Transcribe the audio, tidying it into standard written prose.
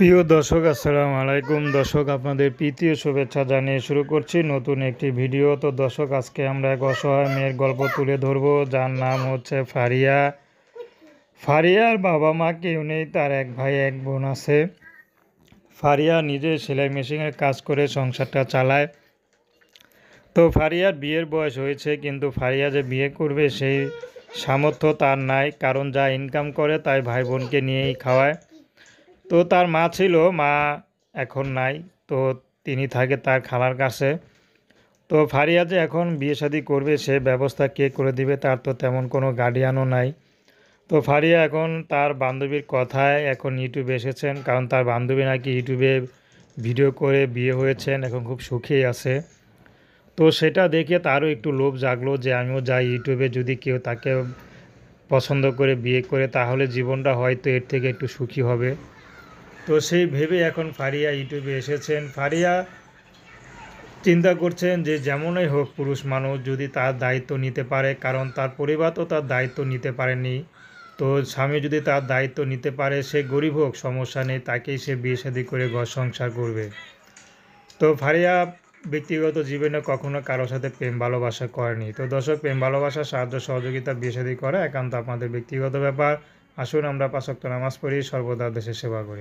প্রিয় দর্শক, আসসালামু আলাইকুম। দর্শক, আপনাদের প্রীতি ও শুভেচ্ছা জানিয়ে শুরু করছি নতুন একটি ভিডিও। তো দর্শক, আজকে আমরা এক অসহায় মেয়ের গল্প তুলে ধরবো, যার নাম হচ্ছে ফারিয়া। ফারিয়ার বাবা মা কেউ নেই, তার এক ভাই এক বোন আছে। ফারিয়া নিজে সেলাই মেশিনের কাজ করে সংসারটা চালায়। তো ফারিয়ার বিয়ের বয়স হয়েছে, কিন্তু ফারিয়া যে বিয়ে করবে সেই সামর্থ্য তার নাই, কারণ যা ইনকাম করে তাই ভাই বোনকে নিয়েই খাওয়ায়। তো তার মা ছিল, মা এখন নাই। তো তিনি থাকে তার খালার কাছে। তো ফারিয়া যে এখন বিয়ে শাদী করবে সে ব্যবস্থা কে করে দিবে, তার তো তেমন কোনো গার্ডিয়ানও নাই। তো ফারিয়া এখন তার বান্ধবীর কথায় এখন ইউটিউবে এসেছেন, কারণ তার বান্ধবী নাকি ইউটিউবে ভিডিও করে বিয়ে হয়েছেন, এখন খুব সুখেই আছে। তো সেটা দেখে তারও একটু লোভ জাগলো যে আমিও যাই ইউটিউবে, যদি কেউ তাকে পছন্দ করে বিয়ে করে তাহলে জীবনটা হয়তো এর থেকে একটু সুখী হবে। তো সেই ভেবে এখন ফারিয়া ইউটিউবে এসেছেন। ফারিয়া চিন্তা করছেন যে যেমনই হোক পুরুষ মানুষ যদি তার দায়িত্ব নিতে পারে, কারণ তার পরিবার তো তার দায়িত্ব নিতে পারেনি। তো স্বামী যদি তার দায়িত্ব নিতে পারে, সে গরিব হোক সমস্যা নেই, তাকেই সে বিয়ে শাদী করে ঘর সংসার করবে। তো ফারিয়া ব্যক্তিগত জীবনে কখনো কারোর সাথে প্রেম ভালোবাসা করেনি। তো দর্শক, প্রেম ভালোবাসা সাহায্য সহযোগিতা বিয়ে শাদী করা একান্ত আপনাদের ব্যক্তিগত ব্যাপার। আসুন আমরা ৫ ওয়াক্ত নামাজ পড়ি, সর্বদা দেশের সেবা করি।